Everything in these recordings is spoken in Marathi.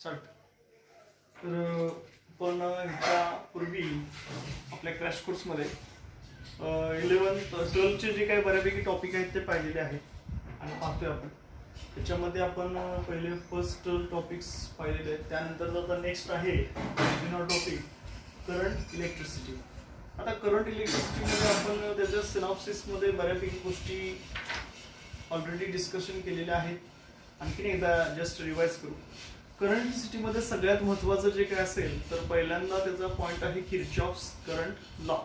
स्टार्ट. तर आपण ह्याच्यापूर्वी आपल्या क्रॅश कोर्समध्ये 11th-12th जे काही बऱ्यापैकी टॉपिक आहेत ते पाहिलेले आहेत आणि पाहतोय आपण. त्याच्यामध्ये आपण पहिले फर्स्ट टॉपिक्स पाहिलेले आहेत. त्यानंतर आता नेक्स्ट आहे टॉपिक करंट इलेक्ट्रिसिटी. आता करंट इलेक्ट्रिसिटीमध्ये आपण त्याच्या सिनॉप्सिसमध्ये बऱ्यापैकी गोष्टी ऑलरेडी डिस्कशन केलेल्या आहेत. आणखीन एकदा जस्ट रिवाइज करू. करंट इलेक्ट्रिसिटीमध्ये सगळ्यात महत्त्वाचं जे काय असेल तर पहिल्यांदा त्याचा पॉइंट आहे Kirchhoff's current law.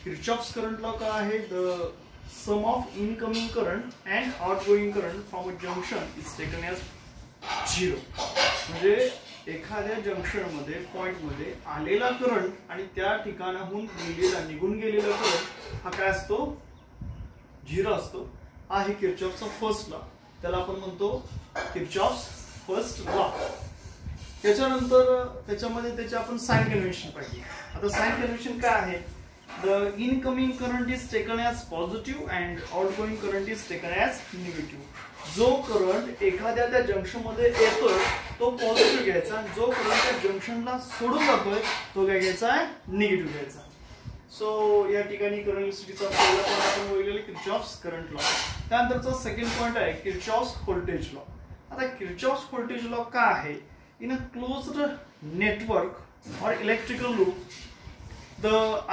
Kirchhoff's current law काय आहे? The sum of incoming current and outgoing current from a junction is taken as 0. म्हणजे एखाद्या जंक्शनमध्ये पॉइंटमध्ये आलेला करंट आणि त्या ठिकाणाहून निघून गेलेला करंट हा काय असतो? 0 असतो. हा आहे किर्चॉफ्सचा फर्स्ट लॉ. त्याला आपण म्हणतो किर्चॉफ्स फर्स्ट लॉ. त्याच्यानंतर त्याच्यामध्ये त्याचे आपण साइन कन्व्हेन्शन पाहिजे. आता साइन कन्व्हेन्शन काय आहे? The incoming current is taken as positive and outgoing current is taken as negative. जो करंट एखाद्या त्या जंक्शन मध्ये येतोय तो पॉझिटिव्ह घ्यायचा आणि जो करंट त्या जंक्शनला सोडून जातोय तो काय घ्यायचा आहे? निगेटिव्ह घ्यायचा. सो या ठिकाणी करंट इलेक्ट्रिसिटीचा पहिला पॉईंट आपण बघितलेला किर्चॉफ्स करंट लॉ. त्यानंतरचा सेकंड पॉईंट आहे किर्चॉफ्स व्होल्टेज लॉ. आता किर्चॉफ्स व्होल्टेज लॉ काय आहे? In a closed network or electrical loop the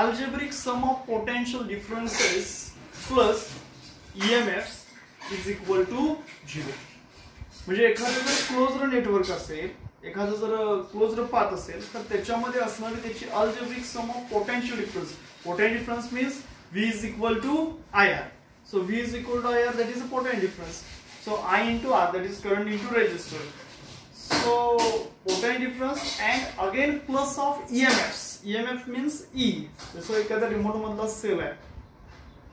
algebraic sum of potential differences plus EMFs is equal to 0. म्हणजे एखादं जर क्लोज्ड नेटवर्क असेल, एखादं जर क्लोज्ड पाथ असेल तर त्याच्यामध्ये असणारी त्याची algebraic sum of potential difference. Potential difference means V is equal to IR. So V is equal to IR, that is a potential difference. So I into R, that is current into resistor. So potential difference and again plus of EMFs. EMF means E. जसं एखाद्या रिमोट मधला सेल आहे,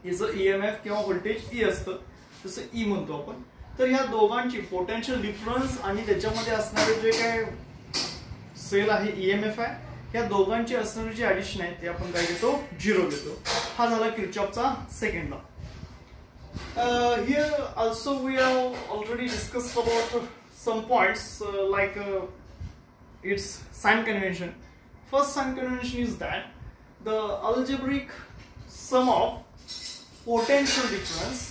याचं EMF किंवा व्होल्टेज E असतं, जसं E म्हणतो आपण. तर ह्या दोघांची पोटेंशियल डिफरन्स आणि त्याच्यामध्ये असणारे जे काय सेल आहे EMF आहे, या दोघांची असणारी जी ऍडिशन आहे ते आपण काय घेतो? 0 घेतो. हा झाला किर्चॉफचा second law. Here also we have already discussed about some points like its sign convention. First sign convention is that the algebraic sum of potential difference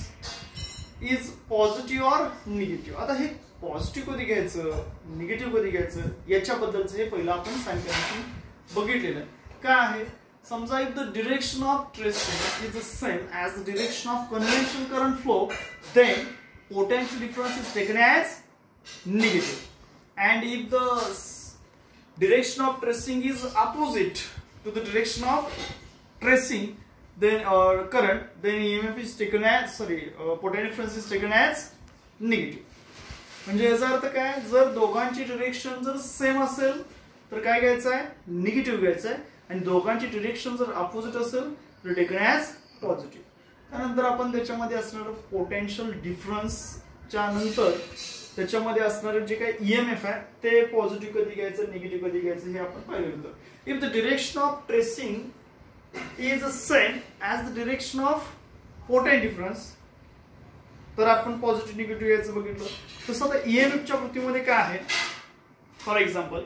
is positive or negative. आता हे पॉझिटिव्ह कधी घ्यायचं, निगेटिव्ह कधी घ्यायचं याच्याबद्दलचं हे पहिलं आपण साइन कन्व्हेन्शन बघितलेलं. काय आहे? समजा if the direction of tracing is the same as the direction of conventional current flow, then potential difference is taken as negative. And if the direction of tracing is opposite to the direction of tracing, then current, then EMF is taken as potential difference is taken as negative. म्हणजे याचा अर्थ काय? जर दोघांची डिरेक्शन जर सेम असेल तर काय घ्यायचं आहे? निगेटिव्ह घ्यायचं आहे. आणि दोघांची डिरेक्शन जर अपोजिट असेल तर टेकन ॲज पॉझिटिव्ह. त्यानंतर आपण त्याच्यामध्ये असणारं पोटेन्शियल डिफरन्सच्या नंतर त्याच्यामध्ये असणारे जे काही EMF आहे ते पॉझिटिव्ह कधी घ्यायचं, निगेटिव्ह कधी घ्यायचं हे आपण पाहिलं होतं. If the direction of tracing is same as the direction of potential difference तर आपण पॉझिटिव्ह निगेटिव्ह घ्यायचं बघितलं. तसं आता EMFच्या कृतीमध्ये काय आहे? For example,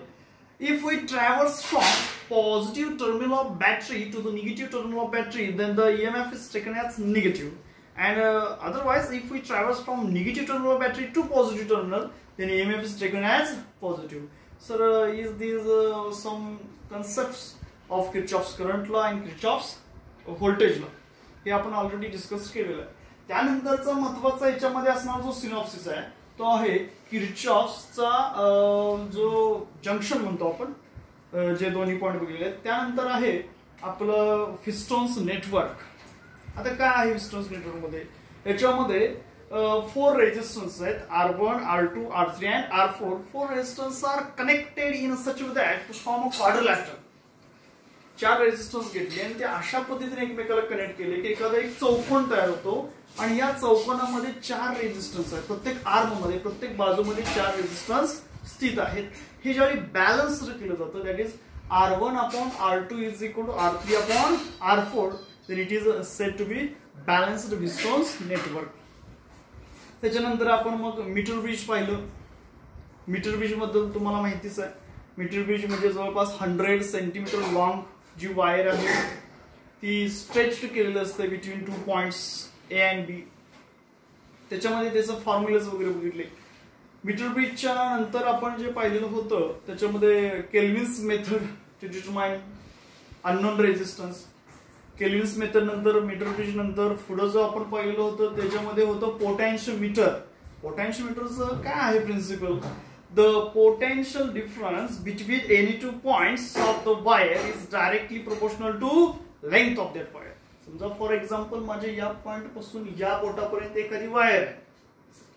if we traverse from positive terminal of battery to the negative terminal of battery, then the EMF is taken as negative. And otherwise, if we traverse from negative terminal of battery to positive terminal, then EMF is taken as positive. So, is these some concepts of Kirchhoff's current law and Kirchhoff's voltage law? हे आपण ऑलरेडी डिस्कस केलेलं आहे. त्यानंतरचा महत्त्वाचा याच्यामध्ये असणारा जो सिनॉप्सिस आहे तो आहे किर्चॉफ्सचा जो जंक्शन म्हणतो आपण, जे दोन्ही पॉइंट बघितले. त्यानंतर आहे आपलं फिस्टोन्स नेटवर्क. आता काय आहे फिस्टोन्स नेटवर्क मध्ये? याच्यामध्ये 4 रेजिस्टन्स आहेत, R1, R2, R3 and R4. 4 resistance are connected in such way that to form a quadrilateral. 4 resistance घेतले आणि ते अशा पद्धतीने एकमेकाला कनेक्ट केले की एखादा एक चौकोन तयार होतो आणि या चौकोनामध्ये 4 रेजिस्टन्स आहेत. प्रत्येक आर्म मध्ये, प्रत्येक बाजूमध्ये 4 रेजिस्टन्स स्थित आहेत. हे ज्यावेळी बॅलन्स केलं जातं, that is R1 upon R2 is equal to R3 upon R4, then it is said to be balanced Fistones network. त्याच्यानंतर आपण मग मीटर ब्रिज पाहिलं. मीटर ब्रिज बद्दल तुम्हाला माहितीच आहे. मीटर ब्रिज म्हणजे जवळपास 100 सेंटीमीटर लॉंग जी वायर आहे ती स्ट्रेच्ड केलेलं असतं बिटवीन 2 पॉइंट्स ए अँड बी. त्याच्यामध्ये त्याचं फॉर्म्युलाज वगैरे बघितले. मीटर ब्रिजच्या नंतर आपण जे पाहिलेलं होतं त्याच्यामध्ये Kelvin's method to determine unknown resistance. Kelvin's method नंतर मीटर ब्रिज नंतर पुढे जो आपण पाहिलेलं होतं त्याच्यामध्ये होतं पोटॅन्शियोमीटर. पोटॅन्शियोमीटरचं काय आहे principal? The potential difference between any two points of the wire is directly proportional to length of that wire. समजा फॉर एक्झाम्पल माझे या पॉइंट पासून या बोटापर्यंत एखादी वायर आहे.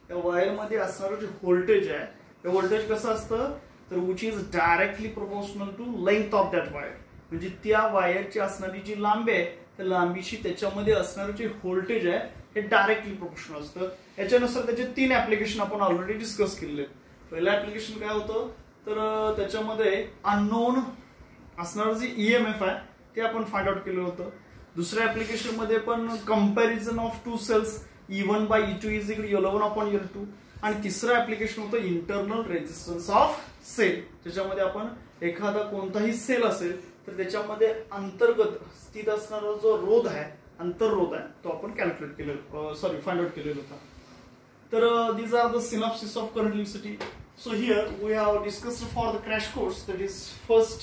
त्या वायर मध्ये असणारं जे व्होल्टेज आहे ते व्होल्टेज कसं असतं तर which is directly proportional to length of that wire. म्हणजे त्या वायरची असणारी जी लांबी आहे त्या लांबीशी त्याच्यामध्ये असणारं जे व्होल्टेज आहे हे डायरेक्टली प्रोपोर्शनल असतं. याच्यानुसार त्याचे 3 ऍप्लिकेशन आपण ऑलरेडी डिस्कस केलेले. पहिलं ऍप्लिकेशन काय होतं तर त्याच्यामध्ये अननोन असणारं जे ईएमएफ आहे ते आपण फाइंड आउट केलं होतं. दुसऱ्या ऍप्लिकेशन मध्ये पण comparison of 2 cells E1 by E2 is equal to L1 upon L2. आणि तिसरं ऍप्लिकेशन होतं इंटरनल रेजिस्टन्स ऑफ सेल. त्याच्यामध्ये आपण एखादा कोणताही सेल असेल तर त्याच्यामध्ये अंतर्गत स्थित असणारा जो रोध आहे अंतर्रोध आहे तो आपण कॅल्क्युलेट केलेला फाइंड आउट केलेला होता. तर these are the synopsis of current electricity. So here we have discussed for the crash course, that is first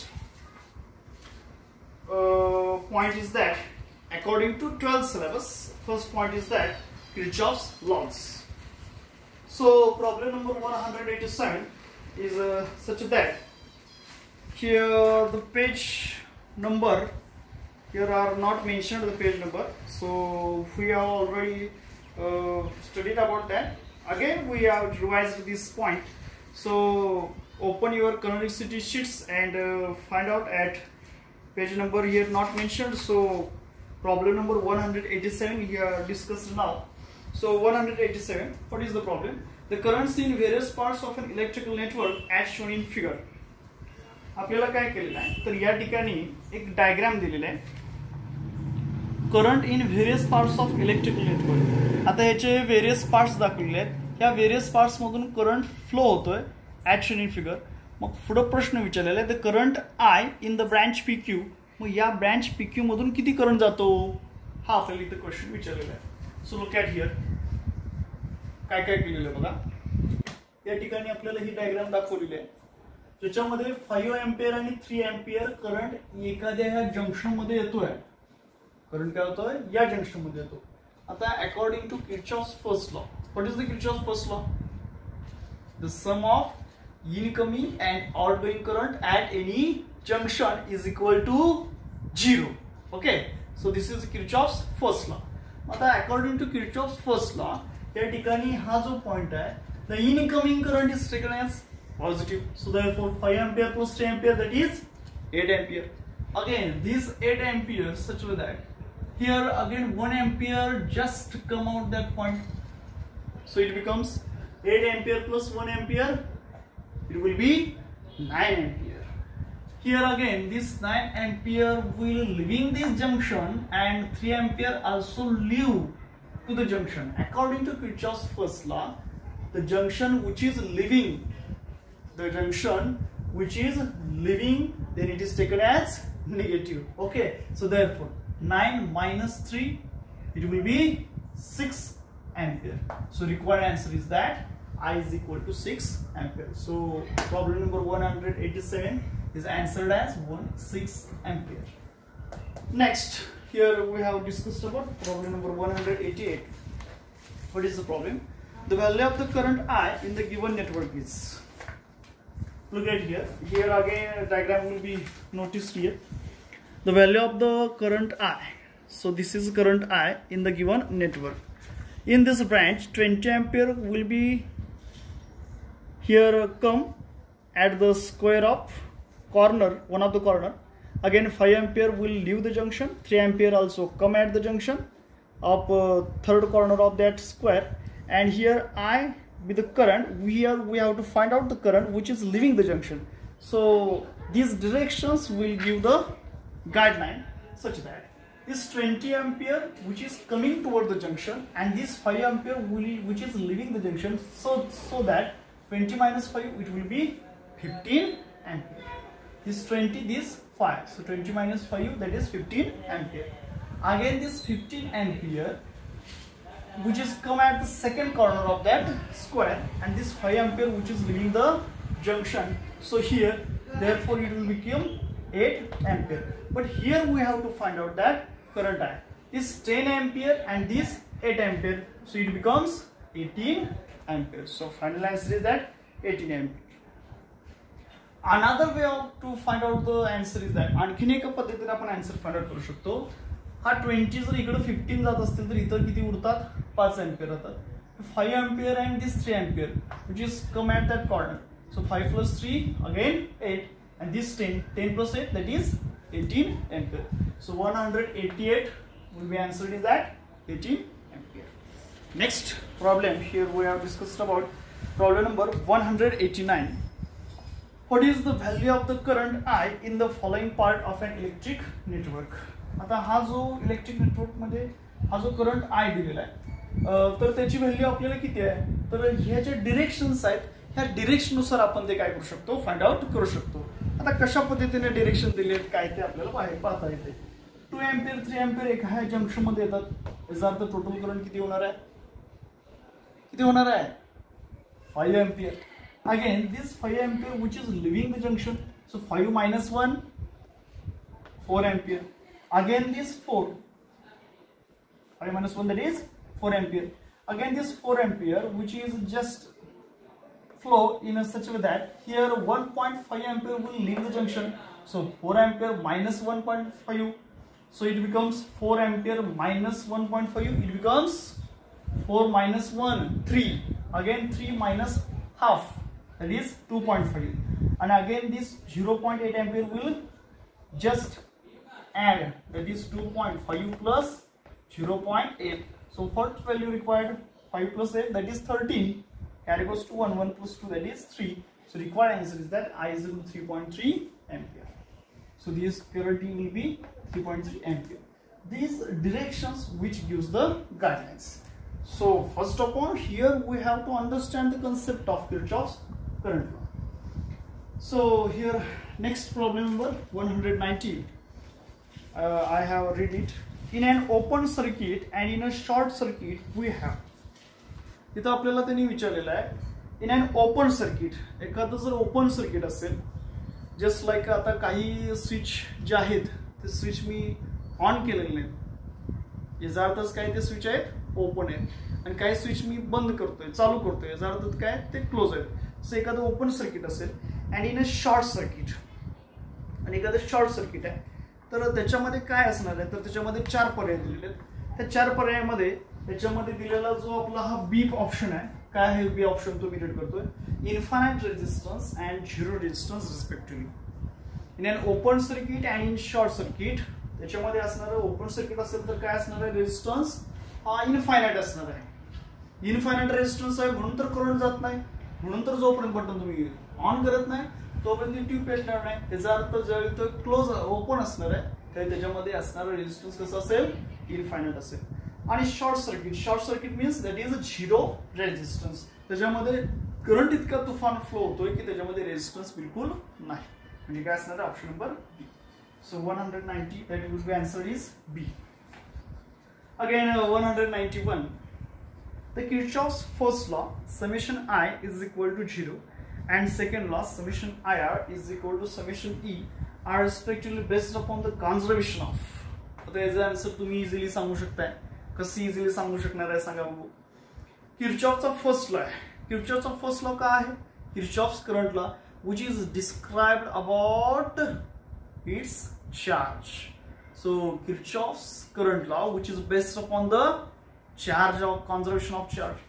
point is that according to 12th syllabus, first point is that Kirchhoff's laws. So problem number 187 is such that here the page number here are not mentioned the page number, so we have already studied about that. Again we have revised this point. So open your current electricity sheets and find out at page number here not mentioned. So problem number 187 here discussed now. So 187, what is the problem? The currents in various parts of an electrical network as shown in figure. आपल्याला काय केलेलं आहे तर या ठिकाणी एक डायग्राम दिलेला आहे. Current in various parts of electrical network. आता याचे व्हेरियस पार्ट्स दाखवलेले आहेत. ह्या व्हेरियस पार्ट्स मधून करंट फ्लो होतोय ऍट शोन इन फिगर. मग पुढे प्रश्न विचारलेला आहे the current I in the branch P Q. मग या ब्रँच पी क्यू मधून किती करंट जातो हा आपल्याला इथे क्वेश्चन विचारलेला आहे. सो लुक ॲट हिअर काय काय केलेलं आहे बघा. या ठिकाणी आपल्याला ही डायग्राम दाखवलेली आहे ज्याच्यामध्ये 5 एम्पियर आणि 3 एम्पियर करंट एखाद्या ह्या जंक्शन मध्ये येतोय. करंट काय होतोय या जंक्शन मध्ये येतो. आता according to Kirchhoff's first law, what is the Kirchhoff's first law? The sum of incoming and outgoing current at any junction is equal to 0. Okay, so this is Kirchhoff's first law. आता according to Kirchhoff's first law या ठिकाणी हा जो पॉइंट आहे the incoming current is taken as positive. So therefore 5 ampere plus 3 ampere, that is 8 ampere. Again these 8 ampere such that here again 1 ampere just come out that point. So it becomes 8 ampere plus 1 ampere, it will be 9 ampere. Here again this 9 ampere will leaving this junction and 3 ampere also leave to the junction. According to Kirchhoff's first law, the junction which is leaving then it is taken as negative. Okay, so therefore 9 minus 3 it will be 6 ampere. So required answer is that I is equal to 6 ampere. So problem number 187 is answered as 6 ampere. Next, here we have discussed about problem number 188. What is the problem? The value of the current I in the given network is, look at here. Here again a diagram will be noticed here. The value of the current I. So this is current I in the given network. In this branch 20 ampere will be here come at the square of corner, one of the corner. Again 5 ampere will leave the junction. 3 ampere also come at the junction of third corner of that square. And here I with the current, we have to find out the current which is leaving the junction. So these directions will give the guideline such that this 20 ampere which is coming toward the junction and this 5 ampere which is leaving the junction, so that 20 minus 5, it will be 15 ampere. This 20, this 5. So 20 minus 5, that is 15 ampere. Again this 15 ampere, which is come at the second corner of that square, and this 5 ampere which is leaving the junction. So here, therefore it will become 8 ampere. But here we have to find out that current I. This 10 ampere and this 8 ampere. So it becomes 18 ampere. So final answer is that 18 ampere. Another way to find out the answer is that आणखीन एका पद्धतीने आपण आन्सर फाइंड आउट करू शकतो. हा 20 जर इकडे 15 जात असतील तर इतर किती उरतात 5 एंपियर राहतात. 5 ampere and this 3 ampere which is come at that corner. So 5 plus 3 again 8 and this 10 plus 8 that is 18 ampere. So 188 will be answered is that 18 ampere. Next problem, here we have discussed about problem number 189. What is the value of the current I in the following part of an electric network? आता हा जो इलेक्ट्रिक नेटवर्क मध्ये हा जो करंट I दिलेला आहे तर त्याची व्हॅल्यू आपल्याला किती आहे तर ह्या ज्या डिरेक्शन्स आहेत ह्या डिरेक्शन नुसार आपण ते काय करू शकतो फाइंड आउट करू शकतो. आता कशा पद्धतीने डिरेक्शन दिले आहेत काय ते आपल्याला पाहता येते. 2 एंपियर 3 एंपियर एका ह्या जंक्शन मध्ये येतात. याचा अर्थ टोटल करंट किती होणार आहे 5 ampere. Again this 5 ampere which is leaving the junction, so 5 minus 1 4 ampere. Again this 5 minus 1 that is 4 ampere. Again this 4 ampere which is just flow in a such a way that here 1.5 ampere will leave the junction, so 4 ampere minus 1.5, so it becomes 4 ampere minus 1.5, it becomes 4 minus 1 3, again 3 minus half, that is 2.5, and again this 0.8 ampere will just add, that is 2.5 plus 0.8. So first value required 5 plus 8 that is 13, carry goes to 1, 1 plus 2 that is 3. So required answer is that I is equal to 3.3 ampere. So this current will be 3.3 ampere. These directions which gives the guidelines. So first of all, here we have to understand the concept of Kirchhoff's current law. So here next problem number 190. I have read it. In an open circuit and in a short circuit we have. इथं आपल्याला त्यांनी विचारलेलं आहे in an open circuit, एखादं जर ओपन सर्किट असेल, जस्ट लाईक आता काही स्विच जे आहेत ते स्विच मी ऑन केलेले नाहीत, याचा अर्थच काय ते स्विच आहेत ओपन आहेत, आणि काही स्विच मी बंद करतोय चालू करतोय याचा अर्थ काय ते क्लोज आहेत. सो एखादं ओपन सर्किट असेल and in a short circuit, आणि एखादं शॉर्ट सर्किट आहे तर त्याच्यामध्ये काय असणार आहे तर त्याच्यामध्ये 4 पर्याय दिलेले आहेत. त्या 4 पर्यायामध्ये त्याच्यामध्ये दिलेला जो आपला हा बी ऑप्शन आहे, काय आहे बी ऑप्शन तो मी रीड करतोय, infinite resistance and 0 resistance respectively. In an open circuit and in short circuit, त्याच्यामध्ये असणारं ओपन सर्किट असेल तर काय असणार आहे रेजिस्टन्स हा इनफायनाइट असणार आहे. इनफायनाइट रेजिस्टन्स आहे म्हणून तर करंट जात नाही, म्हणून तर जोपर्यंत बटन तुम्ही ऑन करत नाही तोपर्यंत ट्यूब पेटणार नाही. त्याचा अर्थ ज्यावेळी तो क्लोज ओपन असणार आहे तर त्याच्यामध्ये असणारा रेजिस्टन्स कसं असेल इनफायनाइट असेल. आणि short circuit means that is a 0 resistance, त्याच्यामध्ये करंट इतका तुफान फ्लो होतोय की त्याच्यामध्ये रेजिस्टन्स बिलकुल नाही, म्हणजे काय असणार आहे option number B. So 190 that would be answer is B. Again 191. The Kirchhoff's first law summation I is equal to 0 and second law summation IR is equal to summation E are respectively based upon the conservation of. आता याचा आन्सर तुम्ही इझिली सांगू शकताय. कशी इझिली सांगू शकणार आहे सांगा बघू. किर्चॉफचा फर्स्ट लॉ आहे. किर्चॉफचा फर्स्ट लॉ काय आहे Kirchhoff's current law which is described about its charge. So Kirchhoff's current law which is based upon the charge of conservation of charge.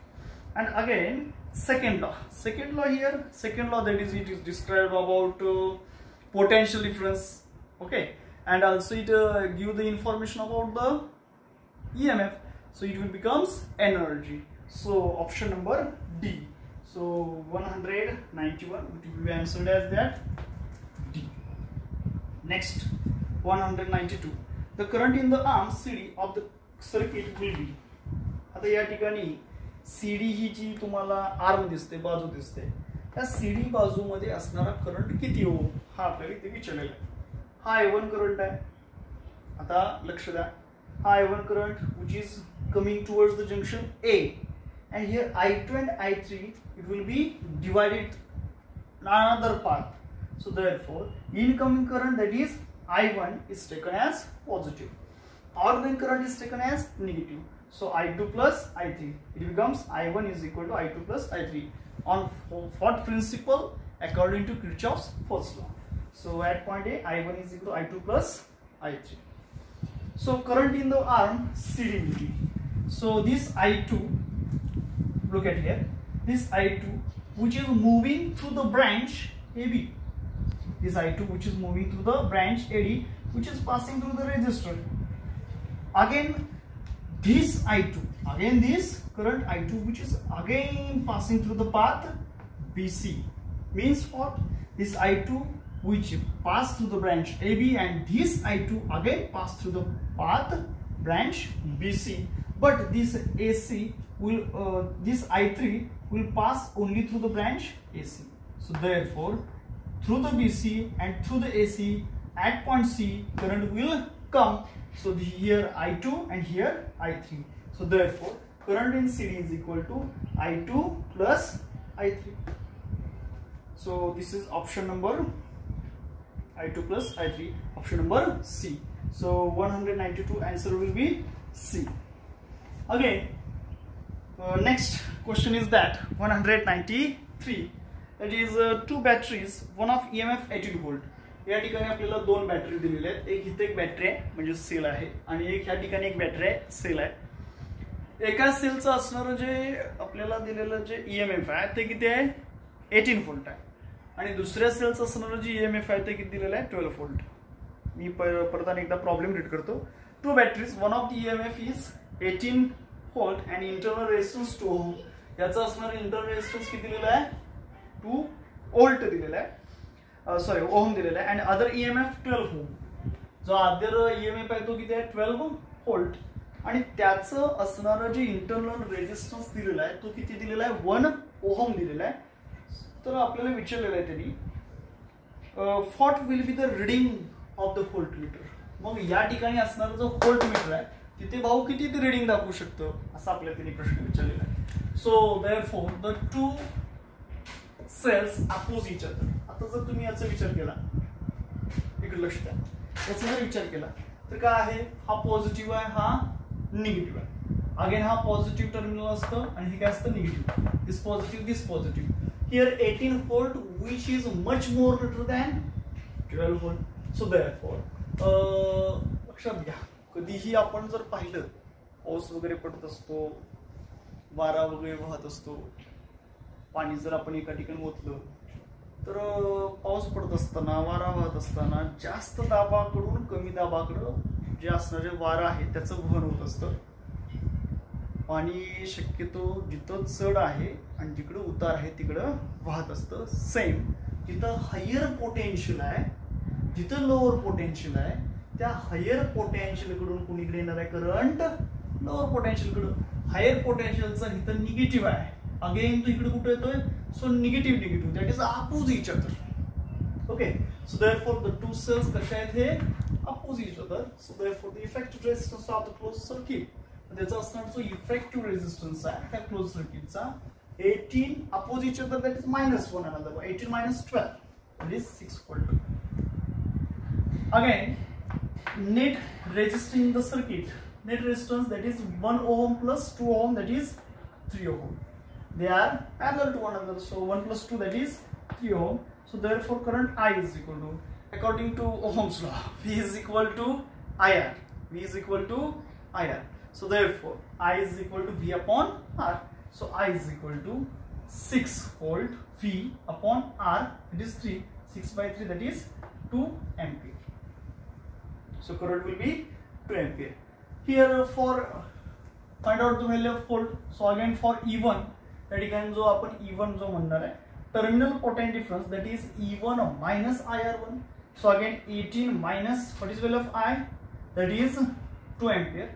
And again second law here, second law that is it is described about potential difference, okay, and also it give the information about the EMF, so it will becomes energy. So option number D. So 191 it will be answered as that D. Next 192. The current in the arm CD of the circuit will be. आता या ठिकाणी CD ही जी तुम्हाला आर्म दिसते बाजू दिसते त्या सीडी बाजूमध्ये असणारा करंट किती हो हा आपल्याला इथे विचारलेला आहे. हा I1 करंट आहे. आता लक्ष द्या, हा I1 current which is coming towards the junction A, and here I2 and I3 it will be divided another path. So therefore incoming current that is I1 is taken as positive, outgoing current is taken as negative. So I2 plus I3, it becomes I1 is equal to I2 plus I3 on what principle? According to Kirchhoff's first law. So at point A, I1 is equal to I2 plus I3. So current in the arm CD will be, so this I2, look at here, this I2 which is moving through the branch AB, this I2 which is moving through the branch AD which is passing through the resistor. Again this I2, again this current I2 which is again passing through the path BC, means what? This I2 which pass through the branch AB and this I2 again pass through the path branch BC, but this AC will this I3 will pass only through the branch AC. So therefore through the BC and through the AC at point C current will come. So here I2 and here I3. So therefore current in CD is equal to I2 plus I3. So this is option number I2 plus I3, option number C. So 192 answer will be C. Again next question is that 193, that is two batteries, one of EMF 18 volt. या ठिकाणी आपल्याला दोन बॅटरी दिलेल्या आहेत. एक इथे एक बॅटरी आहे म्हणजे सेल आहे आणि एक ह्या ठिकाणी एक बॅटरी आहे सेल आहे. एका सेलचं असणारं जे आपल्याला दिलेलं जे EMF आहे ते किती आहे 18 व्होल्ट आहे आणि दुसऱ्या सेलचं असणारं जे EMF आहे ते किती दिलेलं आहे 12 व्होल्ट. मी परत एकदा प्रॉब्लेम रीड करतो. Two batteries, one of the EMF is 18 volt and internal resistance 2 ohm. याचा असणारा इंटरनल रेजिस्टन्स किती दिलेला आहे 2 व्होल्ट दिलेला आहे, सॉरी ओहम दिलेला आहे. And other EMF 12 ohm. जो अदर EMF आहे तो किती आहे 12 व्होल्ट आणि त्याचं असणारं जे इंटरनल रेजिस्टन्स दिलेला आहे तो किती दिलेला आहे 1 ओहम दिलेला आहे. तर आपल्याला विचारलेलं आहे त्यांनी what will be the reading of the voltmeter. मग या ठिकाणी असणारा जो व्होल्टमीटर आहे तिथे भाऊ किती ते रीडिंग दाखवू शकतं असा आपल्याला त्यांनी प्रश्न विचारलेला आहे. So therefore the two cells oppose each other. आता जर तुम्ही याचा विचार केला, इकडे लक्ष द्या, याचा जर विचार केला तर काय आहे, हा पॉझिटिव्ह आहे हा निगेटिव्ह आहे. अगेन हा पॉझिटिव्ह टर्मिनल असतं आणि हे काय असतं negative. This positive. Here 18 volt which is much more greater than 12 volt. So therefore लक्षात घ्या, कधीही आपण जर पाहिलं पाऊस वगैरे पडत असतो, वारा वगैरे वाहत असतो, पाणी जर आपण एका ठिकाणी ओतलं तर पाऊस पडत असताना वारा वाहत असताना जास्त दाबाकडून कमी दाबाकडं जे असणारे वारा आहे त्याचं वहन होत असतं. पाणी शक्यतो जिथं चढ आहे आणि जिकडं उतार आहे तिकडं वाहत असतं. सेम जिथं हायर पोटेन्शियल आहे, जिथं लोअर पोटेन्शियल आहे, त्या हायर पोटेन्शियल कडून कुणीकडे येणार आहे करंट लोअर पोटेन्शियल कडून. हायर पोटेन्शियलचा इथं निगेटिव्ह आहे, अगेन तो इकडे कुठे येतोय, so negative that is oppose each other. Okay, so therefore the two cells कशा आहेत हे oppose each other. So therefore the effective resistance of the close circuit, त्याचा असणार जो इफेक्टिव्ह रेजिस्टन्स आहे त्या क्लोज सर्किटचा 18 oppose each other that is -1 another 18 - 12 that is 6 volt. Again net resisting the circuit, net resistance that is 1 ohm plus 2 ohm that is 3 ohm. They are parallel to one another, so 1 plus 2 that is 3 ohm. So therefore current I is equal to, according to Ohm's law, V is equal to IR. V is equal to IR. So therefore I is equal to V upon R. So I is equal to 6 volt V upon R, it is 3, 6 by 3 that is 2 ampere. So current will be 2 ampere. Here for find out the value of volt. So again for E1, त्या ठिकाणी जो आपण E1 जो म्हणणार आहे, terminal potential difference that is E1 minus IR1. So again 18 minus what is value of I, that is 2 ampere,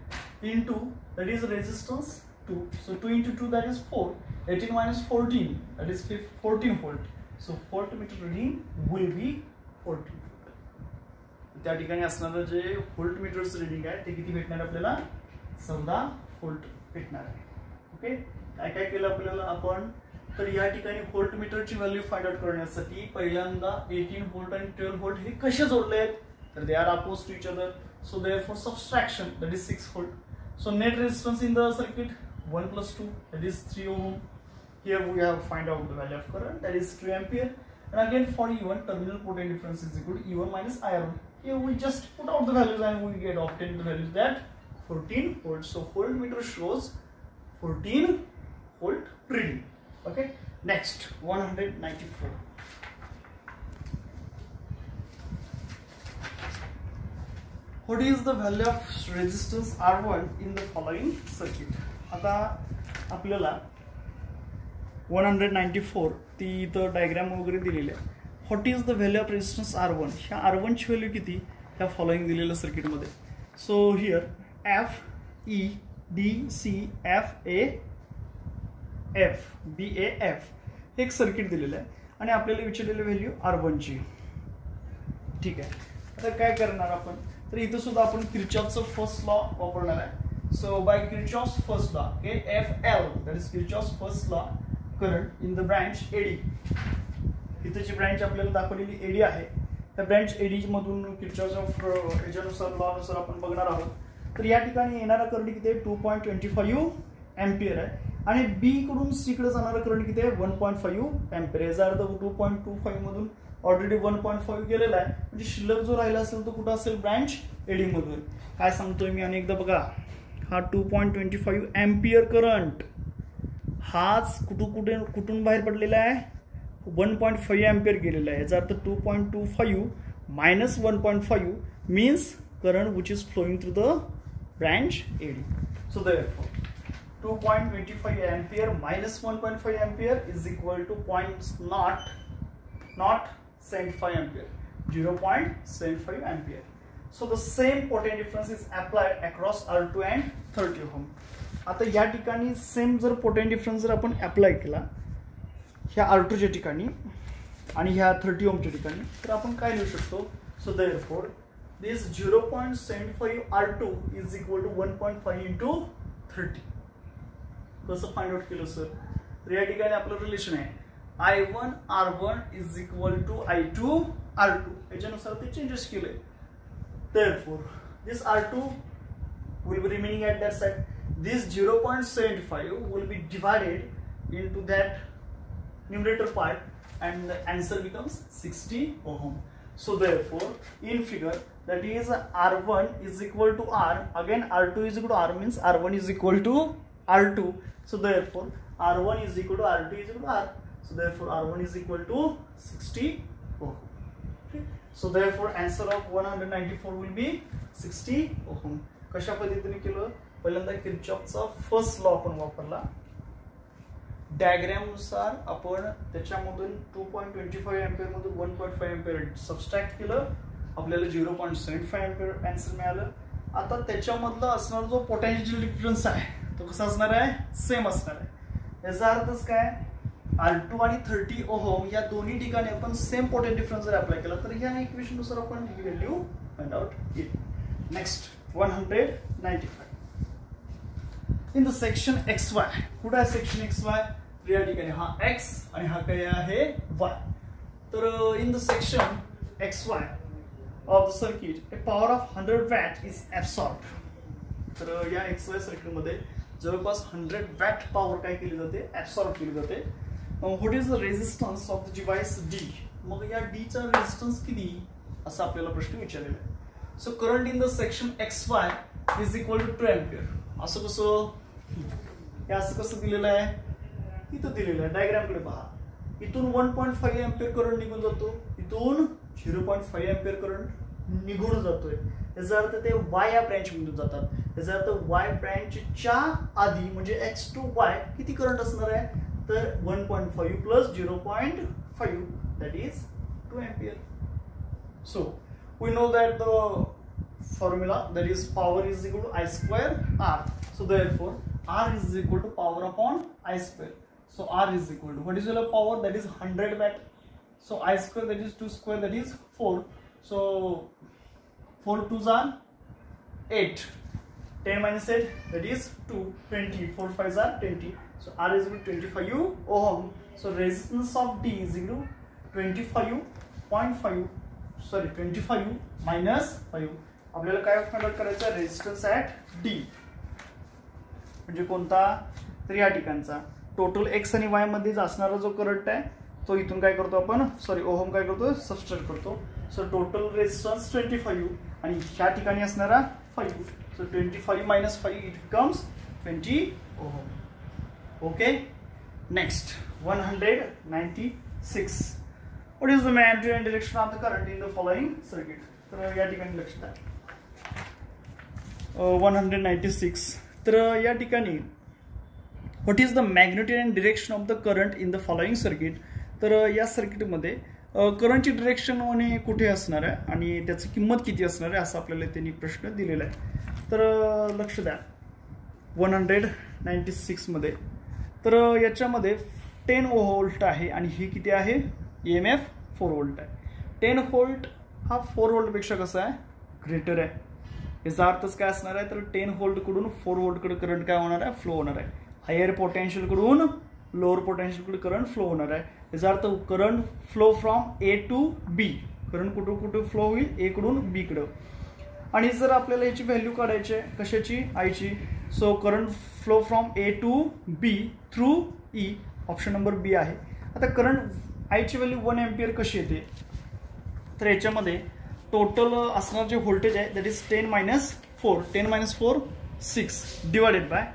into that is resistance 2. So 2 into 2 that is 4. 18 minus 14, that is 14 volt. So voltmeter reading will be 14 volt. त्या ठिकाणी असणारं जे व्होल्टमीटरचं रीडिंग आहे ते किती भेटणार आपल्याला 14 व्होल्ट भेटणार आहे. ओके, काय काय केलं आपल्याला आपण, तर या ठिकाणी व्होल्टमीटरची व्हॅल्यू फाइंड आउट करण्यासाठी पहिल्यांदा 18 व्होल्ट आणि 12 व्होल्ट हे कसे जोडले आहेत, तर they are oppose to each other. So therefore subtraction, that is 6 volt. So net resistance in the circuit 1 plus 2, that is 3 ohm. Here we have find out the value of current, that is 2 ampere. And again for E1, terminal potential difference is equal to E1 minus I1. Here we just put out the values and we get obtained the values that 14 volts. So voltmeter shows 14 volt reading. Okay, next 194. What is the value of resistance R1 in the following circuit? आता आपल्याला 194 ती इथं डायग्राम वगैरे दिलेली आहे. What is the value of resistance R1? ह्या R1 ची व्हॅल्यू किती ह्या फॉलोइंग दिलेल्या सर्किट मध्ये. So here F E D C F A F B A F एक सर्किट दिलेलं आहे आणि आपल्याला विचारलेली व्हॅल्यू R1 ची. ठीक आहे, आता काय करणार आपण, तर इथं सुद्धा आपण किर्चॉफचा फर्स्ट लॉ वापरणार आहे. So by Kirchhoff's first law, KFL, that is Kirchhoff's first law, current in the branch AD. इथं जी ब्रांच आपल्याला दाखवलेली AD आहे त्या ब्रांच AD मधून किर्चॉफच्या ह्याच्यानुसार लॉनुसार आपण बघणार आहोत. तर या ठिकाणी येणारा करंट किती आहे 2.25 एम्पियर आहे आणि B कडून C कडे जाणारा करंट किती आहे 1.5 एम्पियर. याचा अर्थ 2.25 मधून ऑलरेडी 1.5 गेलेला आहे, म्हणजे शिल्लक जो राहिला असेल तो कुठं असेल ब्रांच AD मधून. काय सांगतोय मी अनेकदा बघा, हा 2.25 एम्पियर करंट हाच कुठून बाहेर पडलेला आहे 1.5 एम्पियर गेलेला आहे. याचा अर्थ 2.25 minus 1.5 means current which is flowing through the branch AD. So therefore 2.25 ampere minus 1.5 ampere is equal to 0.75 ampere, 0.75 ampere. So the same potential difference is applied across R2 and 30 ohm. आता या ठिकाणी सेम जर पोटेंशियल डिफरन्स जर आपण अप्लाय केला ह्या R2 च्या ठिकाणी आणि ह्या 30 ओम च्या ठिकाणी, तर आपण काय लिहू शकतो. So therefore this 0.75 R2 is equal to 1.5 into 30. कसं फाइंड आउट केलं सर, तर या ठिकाणी आपलं रिलेशन आहे I1 R1 is equal to I2 R2. याच्यानुसार ते चेंजेस केले. Therefore this R2 will be remaining at that side. This 0.75 will be divided into that numerator part and the answer becomes 60 ohm. So therefore in figure that is R1 is equal to R, again R2 is equal to R means R1 is equal to R2. So therefore R1 is equal to R2 is equal to R. So therefore R1 is equal to 60 ohm. Okay. So therefore answer of 194 will be 60 ohm. कशा पद्धतीने केलं, पहिल्यांदा किर्चॉफचा फर्स्ट लॉ आपण वापरला. डायग्राम नुसार आपण त्याच्यामधून 2.25 एम्पियर मधून 1.5 एम्पियर सबस्ट्रॅक्ट केलं, आपल्याला 0.75 एम्पियर आन्सर मिळालं. आता त्याच्यामधला असणारा जो पोटेन्शियल डिफरन्स आहे तो कसा असणार आहे, सेम असणार आहे. याचा अर्थच काय, R2 आणि 30 ओहम या दोन्ही ठिकाणी आपण सेम पोटेन्शियल डिफरन्स जर अप्लाय केला तर या इक्वेशन नुसार आपण ही व्हॅल्यू फाइंड आउट केली. Next 195 in the section XY. कुठे आहे सेक्शन XY, या ठिकाणी हा X आणि हा काय आहे Y. तर in the section XY of the circuit a power of 100 watt is absorbed. तर या XY सर्किट मध्ये जवळपास 100 वॅट पॉवर काय केली जाते, ऍब्सॉर्ब केली जाते. What is the resistance of the device D. मग या D चा रेजिस्टन्स किती असा आपल्याला प्रश्न विचारलेला आहे. So current in the section XY is equal to 2 ampere. असं कसं, हे असं कसं दिलेलं आहे, इथं दिलेलं आहे. डायग्राम कडे पहा, इथून 1.5 एम्पियर करंट निघून जातो, इथून 0.5 एम्पियर करंट निघून जातोय. याचा अर्थ ते Y या ब्रँच मधून जातात. याचा अर्थ Y ब्रँचच्या आधी म्हणजे X to Y किती करंट असणार आहे, तर 1.5 plus 0.5 that is 2 ampere. So we know that the formula, that is power is equal to I square R. So therefore R is equal to power upon I square. So R is equal to, what is your power? That is 100 watt. So I square, that is 2 square, that is 4. So 4 2s are 8. 10 minus 8, that is 2. 20. 4 5s are 20. So R is equal to 25 ohm. So resistance of D is equal to 25.5. Sorry, 25 minus 5. आपल्याला काय कंडक्ट करायचा? Resistance at D. म्हणजे कोणता? तर या ठिकाणचा टोटल एक्स आणि वाय मध्ये असणारा जो करंट आहे तो इथून काय करतो आपण? सॉरी, ओहम काय करतो? सबस्ट्रॅक्ट करतो. सो टोटल रेजिस्टन्स 25 आणि ह्या ठिकाणी असणारा 5. So 25 minus 5 it becomes 20 ohm. Okay. Next, 196. What is the magnitude and direction of the current in the following circuit? तर या ठिकाणी लक्ष द्या. 196. तर या ठिकाणी what is the magnitude and direction of the current in the following circuit? तर या सर्किटमध्ये करंटची डिरेक्शन कुठे असणार आहे आणि त्याची किंमत किती असणार आहे असं आपल्याला त्यांनी प्रश्न दिलेला आहे. तर लक्ष द्या 196 मध्ये. तर याच्यामध्ये 10 व्होल्ट आहे आणि ही किती आहे? EMF 4 व्होल्ट आहे. 10 व्होल्ट हा 4 व्होल्ट पेक्षा कसा आहे? ग्रेटर आहे. याचा अर्थच काय असणार आहे? तर 10 व्होल्ट कडून 4 व्होल्ट कडे करंट काय होणार आहे? फ्लो होणार आहे. हायर पोटेन्शियल कडून लोअर पोटेन्शियल कडे करंट फ्लो होणार आहे. याचा अर्थ current flow from A to B. Current कुठे कुठे फ्लो होईल? A कडून B कडे. आणि जर आपल्याला याची व्हॅल्यू काढायची आहे कशाची? I ची. So current flow from A to B through E. Option number B आहे. आता करंट I ची व्हॅल्यू 1 एम्पियर कशी येते? तर याच्यामध्ये टोटल असणार जे व्होल्टेज आहे that is 10 minus 4. 10 minus 4 6 divided by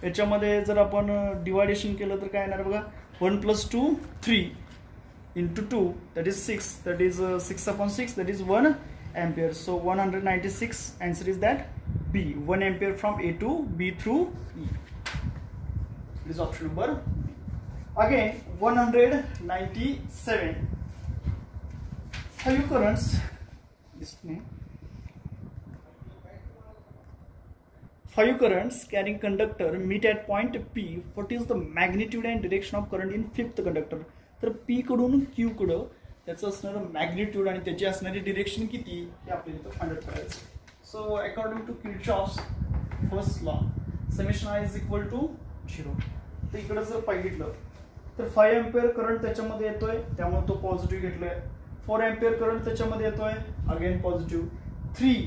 याच्यामध्ये जर आपण डिवायडेशन केलं तर काय येणार बघा? 1 + 2 3 into 2 that is 6, that is 6/6, that is 1 ampere. So 196 answer is that B, 1 ampere from A to B through E. This is option number B. Again 197. 5 currents, this name 5 currents carrying conductor meet at point P. What is the magnitude and direction of current in fifth conductor? तर P कडून Q कडे त्याचं असणारं मॅग्निट्यूड आणि त्याची असणारी डिरेक्शन किती हे आपल्याला इथं फाइंड आउट करायचं. So according to Kirchhoff's first law summation I is equal to 0. तर इकडे जर पाहिलं तर 5 एम्पियर करंट त्याच्यामध्ये येतोय त्यामुळे तो पॉझिटिव्ह घेतलाय. 4 एम्पियर करंट त्याच्यामध्ये येतोय अगेन पॉझिटिव्ह. 3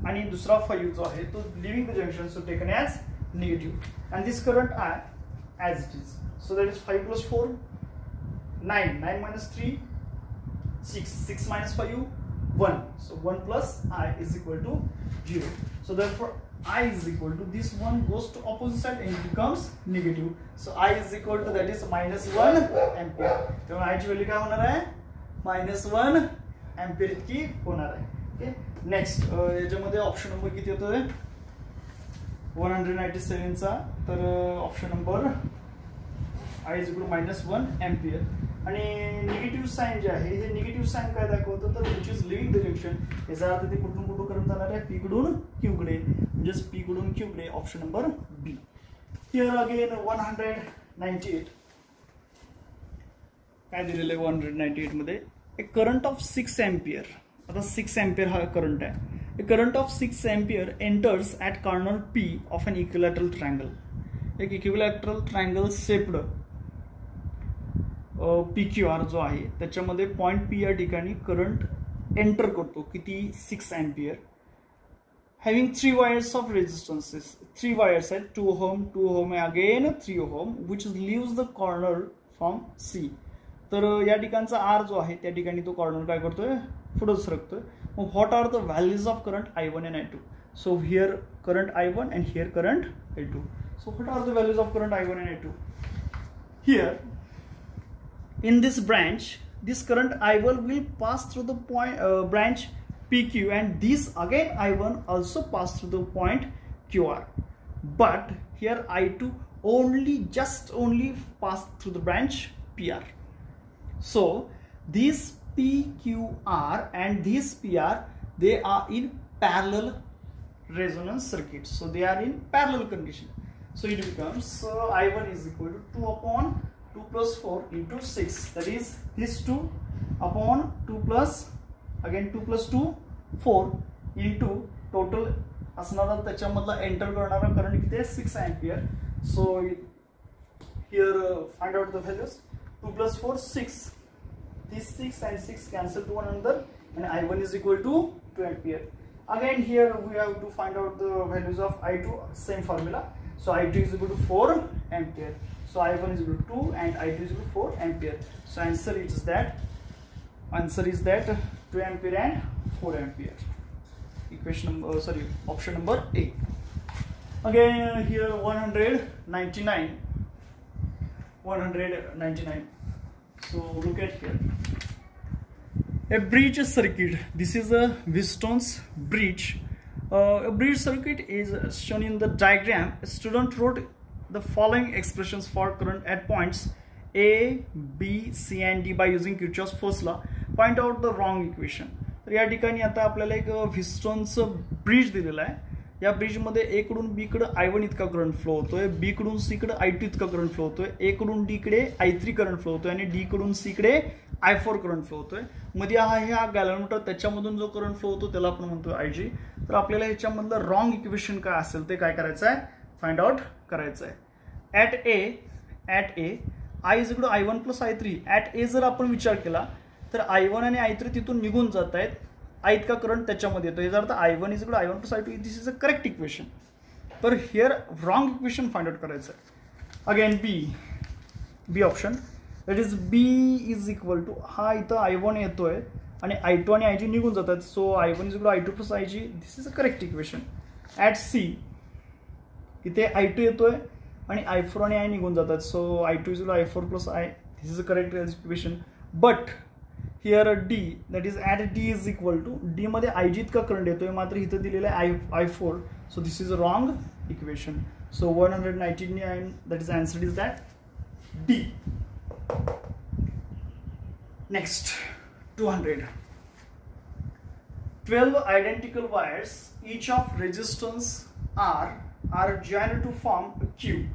आणि दुसरा 5 जो आहे तो living the junction so taken as negative and this current I as it is. So that is 5 + 4 9. 9 minus 3 6. 6 minus 5 1. So 1 plus I is equal to 0. So therefore I is equal to, this one goes to opposite side and it becomes negative. So I is equal to that is -1 ampere. So I ची व्हॅल्यू काय होणार आहे? -1 ampere इतकी होणार आहे. ओके. नेक्स्ट याच्यामध्ये ऑप्शन नंबर किती येतोय? 197 चा. तर option number I is equal to -1 ampere. आणि निगेटिव्ह साइन जे आहे हे निगेटिव्ह साइन काय दाखवतं? तर which is living the junction. याचा अर्थ ते कुठून कुठून करंट जाणार आहे? P कडून Q कडे. म्हणजेच P कडून Q कडे. Option number B. Here again 198 काय दिलेलं आहे 198 मध्ये? A current of 6 ampere. आता 6 एम्पियर हा करंट आहे. A current of 6 ampere enters at corner P of an equilateral triangle. एक इक्विलॅटरल ट्रायंगल शेप्ड PQR जो आहे त्याच्यामध्ये पॉइंट P या ठिकाणी करंट एंटर करतो. किती? 6 ampere. Having 3 wires of resistances. 3 wires आहेत. 2 ohm 2 ohm again 3 ohm which leaves the corner from C. तर या ठिकाणचा R जो आहे त्या ठिकाणी तो कॉर्नर काय करतोय? पुढे सरकतोय. मग what are the values of current I1 and I2? So here current I1 and here current I2. So what are the values of current I1 and I2? Here in this branch, this current I1 will pass through the point branch PQ, and this again I1 also pass through the point QR. But here I2 only pass through the branch PR. So this PQR and this PR, they are in parallel resonance circuit. So they are in parallel condition. So it becomes I1 is equal to 2 upon 2 plus 4 into 6, that is this 2 upon 2 plus again 2 plus 2 4 into total असणारा त्याच्यामधला एंटर करणारा करंट किती आहे 6 ampere. So here find out the values. 2 plus 4 6, this 6 and 6 cancel to one another and I1 is equal to 2 ampere. Again here we have to find out the values of I2, same formula. So I2 is equal to 4 ampere. So I1 is equal to 2 and I2 is equal to 4 ampere. So answer is that 2 ampere and 4 ampere. Equation number option number A. Again here 199. So look at here. A bridge circuit. This is a Wheatstone's bridge. A bridge circuit is shown in the diagram. A student wrote the following expressions for current at points A, B, C and D by using Kirchhoff's first law. Point out the wrong equation. तर या ठिकाणी आता आपल्याला एक व्हिस्टोनचं ब्रिज दिलेलं आहे. या ब्रिज मध्ये ए कडून बी कडे I1 इतका करंट फ्लो होतोय, बी कडून सी कडे I2 इतका करंट फ्लो होतोय, ए कडून डी कडे I3 करंट फ्लो होतोय आणि डी कडून सी कडे I4 करंट फ्लो होतोय. मध्ये हा गॅलनमीटर त्याच्यामधून जो करंट फ्लो होतो त्याला आपण म्हणतोय IG. तर आपल्याला ह्याच्यामधलं रॉंग इक्वेशन काय असेल ते काय करायचं आहे, फाइंड आउट करायचं आहे. At A I is equal to I1 plus I3. At A जर आपण विचार केला तर I1 आणि I3 तिथून निघून जात आहेत, I इतका करंट त्याच्यामध्ये येतो. याचा अर्थ I1 is equal to I1 plus I2. This is a correct equation. तर here wrong equation find out करायचं आहे. Again B option, that is B is equal to हा इथं I1 येतोय आणि I2 आणि IG निघून जातात. So I1 is equal to I2 plus IG. This is a correct equation. At C इथे I2 येतोय आणि I4 आणि I निघून जातात. So I2 is equal to I4 plus I. This is a correct equation. But here D, that is at D is equal to D मध्ये IG इतका करंट येतोय, मात्र इथं दिलेलं आहे I4. So this is a wrong equation. So 199, that is answer is that D. Next 200. 12 identical wires, each of resistance are joined to form a cube.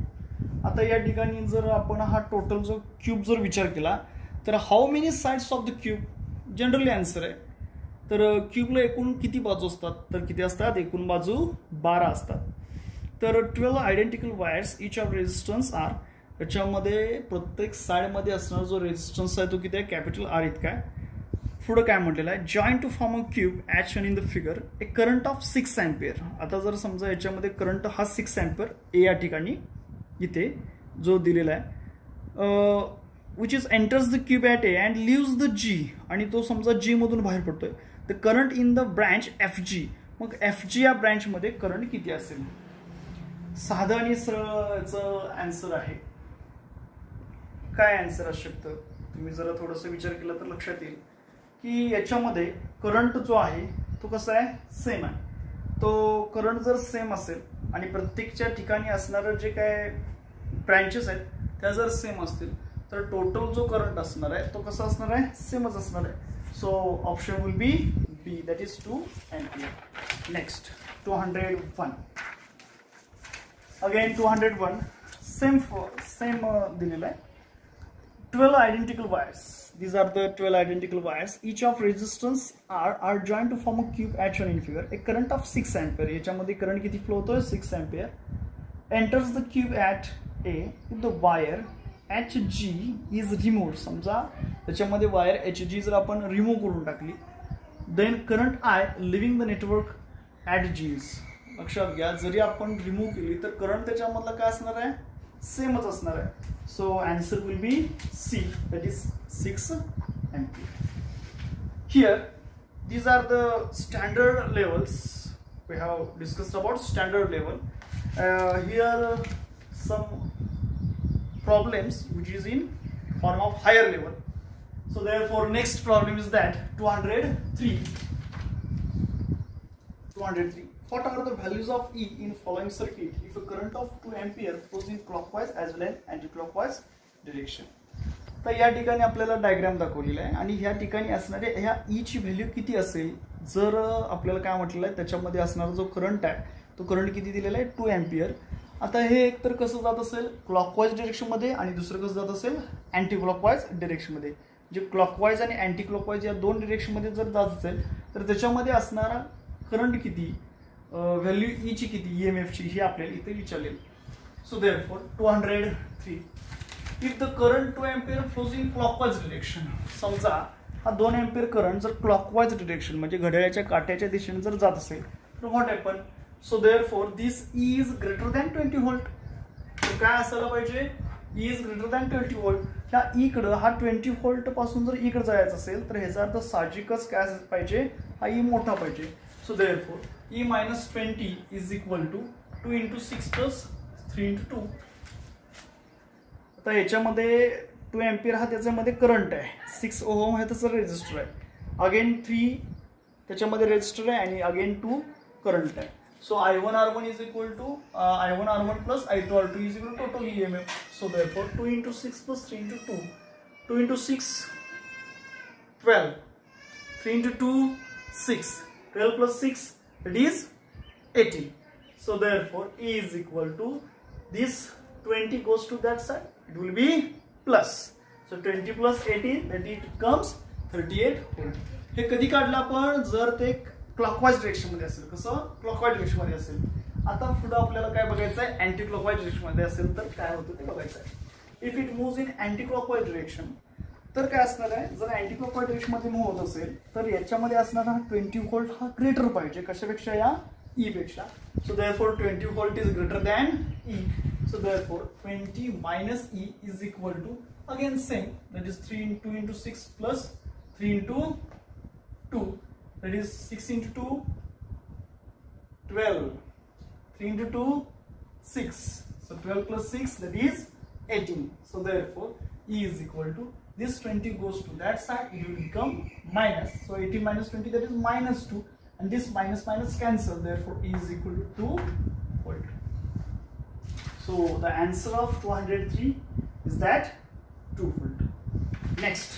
आता या ठिकाणी जर आपण हा टोटल जो क्यूब जर विचार केला तर how many sides of the cube, generally answer आहे. तर क्यूबला एकूण किती बाजू असतात, तर किती असतात, एकूण बाजू 12 असतात. तर 12 identical wires, each of resistance R, त्याच्यामध्ये प्रत्येक साइडमध्ये असणारा जो रेजिस्टन्स आहे तो किती आहे, कॅपिटल R इतका आहे. पुढे काय म्हटलेलं आहे, join to form a cube as shown in the figure a current of 6 ampere. आता जर समजा याच्यामध्ये करंट हा 6 एम्पियर ए या ठिकाणी इथे जो दिलेला आहे, which is enters the cube at A and leaves the G, आणि तो समजा G मधून बाहेर पडतोय. the current in the branch FG. मग FG या ब्रांच मध्ये करंट किती असेल. साधा आणि सरळ याचं आन्सर आहे. काय आन्सर असू शकतं, तुम्ही जरा थोडंसं विचार केला तर लक्षात येईल की याच्यामध्ये करंट जो आहे तो कसा आहे, सेम आहे. तो करंट जर सेम असेल आणि प्रत्येकच्या ठिकाणी असणारे जे काय ब्रांचेस आहेत त्या जर सेम असतील तर टोटल जो करंट असणार आहे तो कसा असणार आहे, सेमच असणार आहे. So option will be B, that is 2 ampere. Next 201. Again 201 same दिलेला आहे. 12 identical wires. These are the 12 identical wires. Each of resistance are joined to form a cube at shown in figure. A current of 6 ampere. याच्यामध्ये करंट किती फ्लो होतोय, 6 ampere. Enters the cube at A. If the wire HG is removed, समजा त्याच्यामध्ये वायर HG जर आपण रिमूव्ह करून टाकली, then current I leaving the network at G is. लक्षात घ्या, जरी आपण रिमूव्ह केली तर करंट त्याच्यामधला काय असणार आहे, सेमच असणार आहे. So answer will be C, that is 6 ampere. Here these are the standard levels. We have discussed about standard level. Here some problems which is in form of higher level. So therefore next problem is that 203. What are the values of E in following circuit if a current of 2 ampere flows in clockwise as well as anti-clockwise direction? तर या ठिकाणी आपल्याला डायग्राम दाखवलेला आहे आणि ह्या ठिकाणी असणारे ह्या E ची व्हॅल्यू किती असेल, जर आपल्याला काय म्हटलेलं आहे त्याच्यामध्ये असणारा जो करंट आहे तो करंट किती दिलेला आहे, 2 एम्पियर. आता हे एक तर कसं जात असेल क्लॉकवाईज डिरेक्शनमध्ये आणि दुसरं कसं जात असेल अँटी क्लॉकवाईज डिरेक्शनमध्ये. जे क्लॉकवाईज आणि अँटी क्लॉकवाईज या दोन डिरेक्शनमध्ये जर जात असेल तर त्याच्यामध्ये असणारा करंट किती, व्हॅल्यू ई ची किती, EMF ची, ही आपल्याला इथे विचारलेली. So therefore 203 if the current 2 ampere flows in clockwise direction. समजा हा 2 एम्पियर करंट जर क्लॉकवाईज डिरेक्शन म्हणजे घड्याळाच्या काट्याच्या दिशेने जर जात असेल तर what happen. So therefore this is greater than 20 volt. तर काय असायला पाहिजे, इज ग्रेटर दॅन 20 व्होल्ट. ह्या इकडं हा 20 व्होल्ट पासून जर इकडे जायचं असेल तर ह्याचा अर्थ साहजिकच काय पाहिजे, हा ई मोठा पाहिजे. So therefore E minus 20 is equal to 2 into 6 plus 3 into 2. आता ह्याच्यामध्ये 2 एम्पियर हा त्याच्यामध्ये करंट आहे, 6 ओहम हे त्याचं रेजिस्टर आहे, अगेन 3 त्याच्यामध्ये रेजिस्टर आहे आणि अगेन 2 करंट आहे. So I1R1 is equal to I1R1 plus I2R2 is equal to total EMF. So therefore 2 into 6 plus 3 into 2, 2 into 6 12, 3 into 2 6, 12 plus 6 that is 18. So therefore E is equal to this 20 goes to that side, it will be plus. So 20 plus 18 that it becomes 38 volt. हे कधी काढलं आपण, जर ते क्लॉकवाईज डिरेक्शन मध्ये असेल. कसं क्लॉकवाईज डिरेक्शन मध्ये असेल. आता पुढे आपल्याला काय बघायचं आहे, अँटी क्लॉकवाईज डिरेक्शन मध्ये असेल तर काय होतं ते बघायचं आहे. If it moves in anti clockwise direction तर काय असणार आहे, जर अँटी क्लॉकवाईज डिरेक्शन मध्ये मूव्ह होत असेल तर याच्यामध्ये असणारा हा 20 व्होल्ट हा ग्रेटर पाहिजे कशापेक्षा, या ई पेक्षा. So therefore 20 volt is greater than E. So therefore 20 minus E is equal to again same, that is 2 into 6 plus 3 into 2, that is 6 into 2 12, 3 into 2 6, so 12 plus 6 that is 18. So therefore E is equal to this 20 goes to that side, it will become minus. So 18 minus 20 that is minus 2, and this minus minus cancel, therefore E is equal to 2 volt. So the answer of 203 is that 2 volt. Next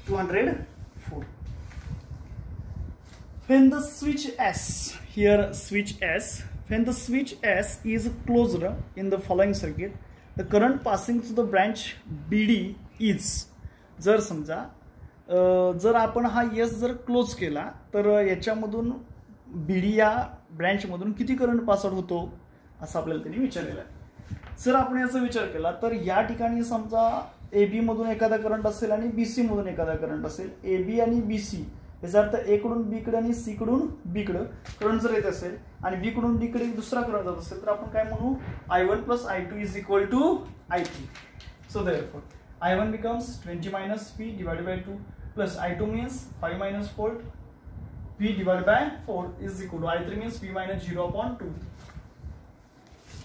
204. When the switch S, here switch S, when the switch S is closed in the following circuit, the current passing through the branch BD is. जर समजा जर आपण हा S जर क्लोज केला तर याच्यामधून BD या ब्रँच मधून किती करंट पास आउट होतो असं आपल्याला त्यांनी विचारलेलं आहे. जर आपण याचा विचार केला तर या ठिकाणी समजा AB मधून एखादा करंट असेल आणि BC मधून एखादा करंट असेल. AB आणि BC याचा अर्थ A कडून B कडे आणि C कडून B कडे करंट जर येत असेल आणि B कडून D कडे दुसरा करंट जात असेल तर आपण काय म्हणू, I1 plus I2 is equal to I3. So therefore I1 becomes 20 minus V divided by 2 plus I2 means 5 minus 4 V divided by 4 is equal to I3 means V minus 0/2.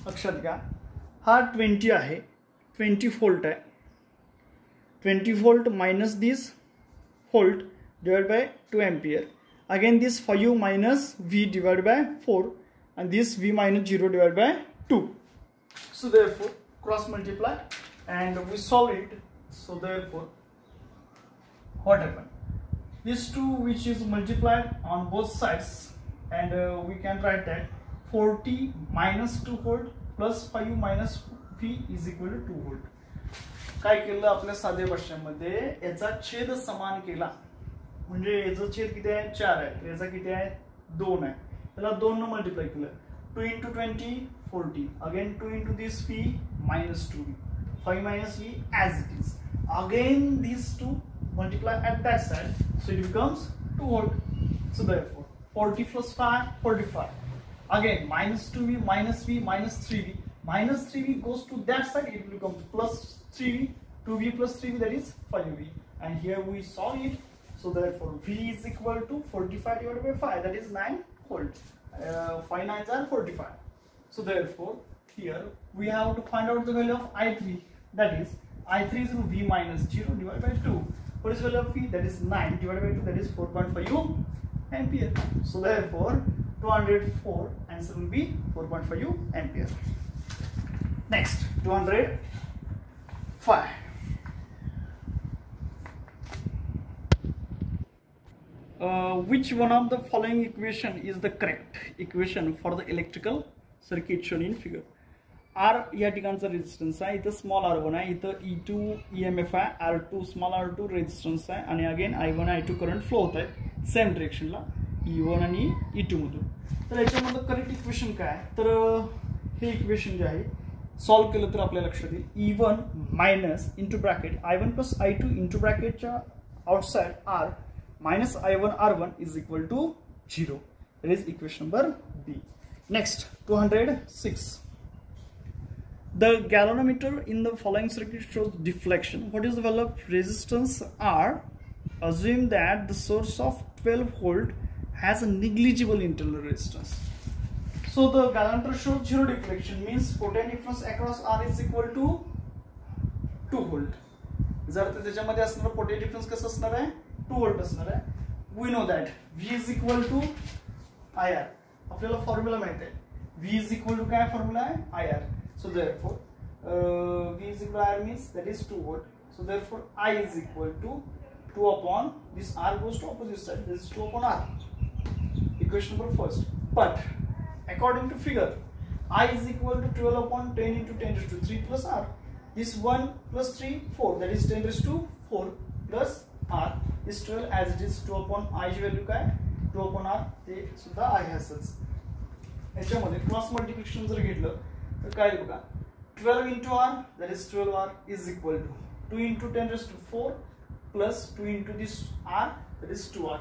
लक्षात घ्या, हा 20 आहे, 20 व्होल्ट आहे, 20 volt minus this volt divided by 2 ampere. Again this 5 minus V divided by 4 and this V minus 0 divided by 2. So therefore cross multiply and we solve it. So therefore what happened? This 2 which is multiplied on both sides and we can write that 40 minus 2 volt plus 5 minus V is equal to 2 volt. काय केलं आपल्या साध्या भाषेमध्ये, याचा छेद समान केला म्हणजे याचा छेद किती आहे 4 आहे, तर याचा किती आहे 2 आहे, त्याला 2 ने मल्टिप्लाय केलं. 2 into 20 40, again 2 into this V minus 2V, 5 minus V as it is, again these 2 multiply at that side, so it becomes 2 volt. So therefore 40 plus 5 45, again minus 2V minus V minus 3V, minus 3V goes to that side, it will become plus 3V, 2V plus 3V that is 5V, and here we solve it. So therefore V is equal to 45 divided by 5, that is 9 volt. 5 9s are 45. So therefore here we have to find out the value of I3, that is I3 is V minus 0 divided by 2. What is the value of V? That is 9 divided by 2, that is 4.5 ampere. So therefore 204 answer will be 4.5 ampere. Next 205. Which one of the following equation is the correct equation for the electrical circuit shown in figure? R या ठिकाणचा रेजिस्टन्स आहे, इथं स्मॉल r1 आहे, इथं E2 EMF आहे, R2 स्मॉल r2 रेजिस्टन्स आहे आणि again I1 I2 current flow होत आहे सेम डिरेक्शनला E1 आणि E2 मधून. तर याच्यामध्ये करेक्ट इक्वेशन काय आहे, तर हे इक्वेशन जे आहे सॉल्व केलं तर आपल्या लक्षात येईल E1 minus into bracket I1 plus I2 into ब्रॅकेटच्या outside R minus I1 R1 is equal to 0. That is equation number B. Next, 206. The galvanometer in the following circuit shows deflection. What is the value of resistance R? Assume that the source of 12 volt has a negligible internal resistance. So the galvanometer shows 0 deflection, means potential difference across R is equal to 2 volt. जर त्याच्यामध्ये असणारा potential difference कसं असणार आहे 2 volt असणार आहे. We know that V is equal to IR. आपल्याला फॉर्म्युला माहित आहे. V is equal to काय फॉर्म्युला आहे IR. So therefore V is equal to IR means that is 2 volt. So therefore I is equal to 2 upon this R goes to opposite side. This is 2 upon R. Equation number first. But according to figure, I is equal to 12 upon 10 into 10 raised to 3 plus R. This 1 plus 3 4. That is 10 raised to 4 plus R is 12 as it is 2 upon I ची व्हॅल्यू काय 2 upon R ते सुद्धा आहे असंच. याच्यामध्ये क्रॉस मल्टिप्लिकेशन जर घेतलं तर काय बघा 12 into R that is 12R is equal to 2 into 10 raised to 4 plus 2 into this R that is 2R.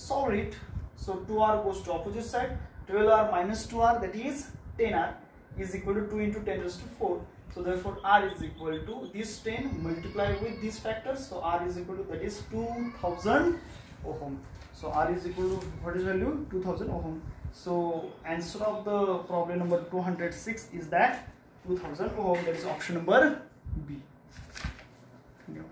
Solve it. So 2R goes to opposite side. 12R minus 2R that is 10R is equal to 2 into 10 raised to 4. So therefore R is equal to this 10 multiplied with these factors. So R is equal to that is 2000 ohm. So R is equal to what is value 2000 ohm. So answer of the problem number 206 is that 2000 ohm. That is option number B. Thank you.